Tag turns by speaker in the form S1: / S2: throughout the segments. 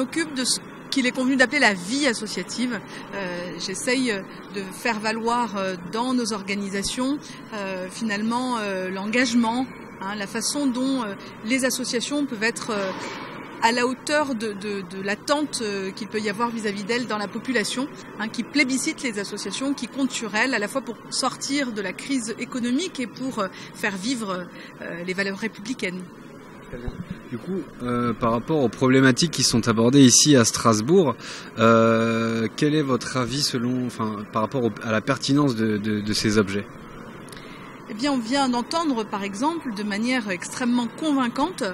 S1: m'occupe de ce qu'il est convenu d'appeler la vie associative. J'essaye de faire valoir dans nos organisations finalement l'engagement, la façon dont les associations peuvent être à la hauteur de l'attente qu'il peut y avoir vis-à-vis d'elles dans la population, qui plébiscite les associations, qui comptent sur elles, à la fois pour sortir de la crise économique et pour faire vivre les valeurs républicaines.
S2: Du coup, par rapport aux problématiques qui sont abordées ici à Strasbourg, quel est votre avis par rapport à la pertinence de ces objets ?
S1: Eh bien, on vient d'entendre, par exemple, de manière extrêmement convaincante,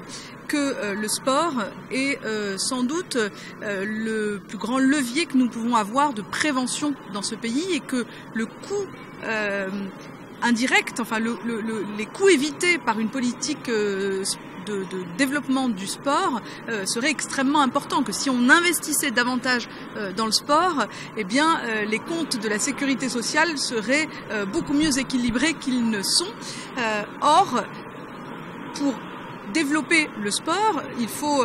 S1: que le sport est sans doute le plus grand levier que nous pouvons avoir de prévention dans ce pays, et que le coût indirect, les coûts évités par une politique de développement du sport serait extrêmement important, que si on investissait davantage dans le sport, eh bien les comptes de la sécurité sociale seraient beaucoup mieux équilibrés qu'ils ne sont. Or, pour développer le sport, il faut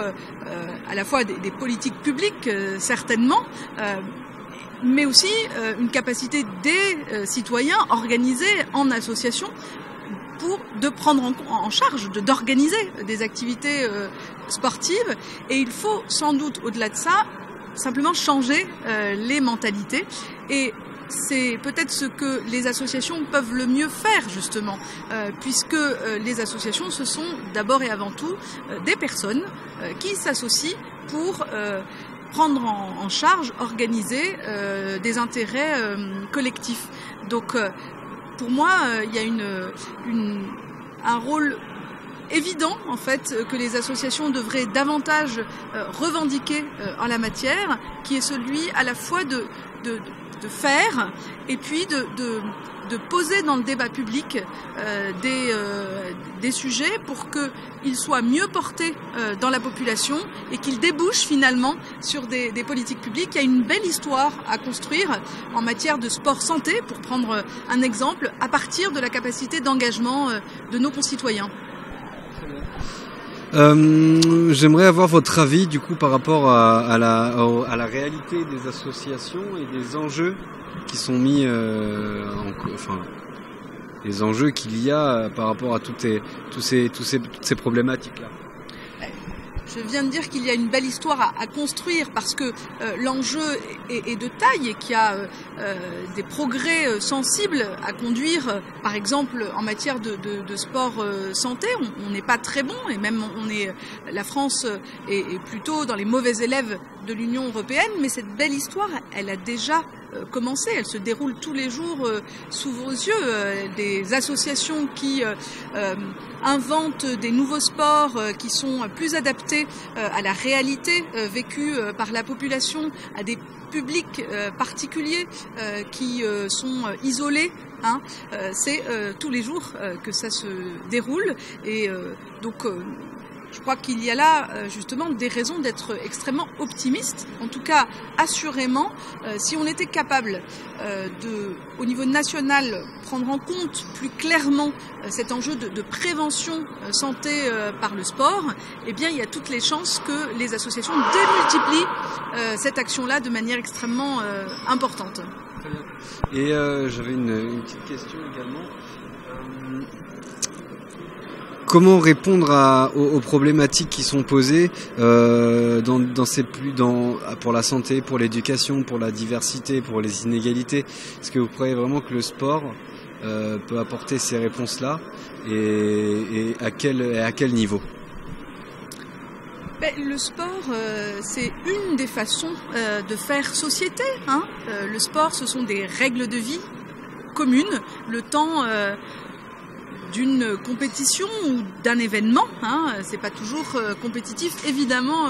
S1: à la fois des politiques publiques, certainement, mais aussi une capacité des citoyens organisés en association de prendre en charge, d'organiser des activités sportives. Et il faut sans doute, au-delà de ça, simplement changer les mentalités. Et c'est peut-être ce que les associations peuvent le mieux faire, justement, puisque les associations, ce sont d'abord et avant tout des personnes qui s'associent pour prendre en charge, organiser des intérêts collectifs. Donc, pour moi, il y a un rôle évident, en fait, que les associations devraient davantage revendiquer en la matière, qui est celui à la fois de faire et puis de poser dans le débat public des sujets pour qu'ils soient mieux portés dans la population et qu'ils débouchent finalement sur des politiques publiques. Il y a une belle histoire à construire en matière de sport santé, pour prendre un exemple, à partir de la capacité d'engagement de nos concitoyens.
S2: J'aimerais avoir votre avis du coup par rapport à la réalité des associations et des enjeux qui sont mis les enjeux qu'il y a par rapport à toutes ces problématiques-là.
S1: Je viens de dire qu'il y a une belle histoire à construire, parce que l'enjeu est de taille et qu'il y a des progrès sensibles à conduire. Par exemple, en matière de sport santé, on n'est pas très bon, et même la France est plutôt dans les mauvais élèves de l'Union européenne. Mais cette belle histoire, elle a déjà commencé, elle se déroule tous les jours sous vos yeux. Des associations qui inventent des nouveaux sports qui sont plus adaptés à la réalité vécue par la population, à des publics particuliers qui sont isolés. C'est tous les jours que ça se déroule, et donc je crois qu'il y a là justement des raisons d'être extrêmement optimiste. En tout cas, assurément, si on était capable au niveau national, prendre en compte plus clairement cet enjeu de prévention santé par le sport, eh bien il y a toutes les chances que les associations démultiplient cette action-là de manière extrêmement importante.
S2: Et j'avais une petite question également. Comment répondre aux problématiques qui sont posées pour la santé, pour l'éducation, pour la diversité, pour les inégalités? Est-ce que vous croyez vraiment que le sport peut apporter ces réponses-là, et à quel niveau?
S1: Le sport, c'est une des façons de faire société. Le sport, ce sont des règles de vie communes. Le temps d'une compétition ou d'un événement, c'est pas toujours compétitif, évidemment.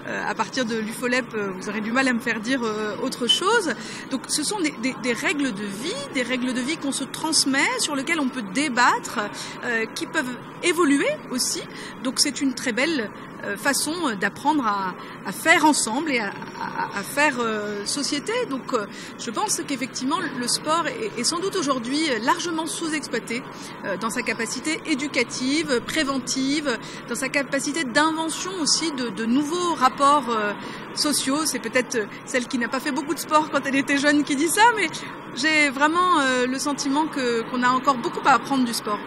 S1: À partir de l'UFOLEP, vous aurez du mal à me faire dire autre chose. Donc ce sont des règles de vie qu'on se transmet, sur lesquelles on peut débattre, qui peuvent évoluer aussi. Donc c'est une très belle façon d'apprendre à faire ensemble et à faire société. Donc je pense qu'effectivement le sport est sans doute aujourd'hui largement sous-exploité dans sa capacité éducative, préventive, dans sa capacité d'invention aussi de nouveaux rapports sociaux. C'est peut-être celle qui n'a pas fait beaucoup de sport quand elle était jeune qui dit ça, mais j'ai vraiment le sentiment qu'on a encore beaucoup à apprendre du sport.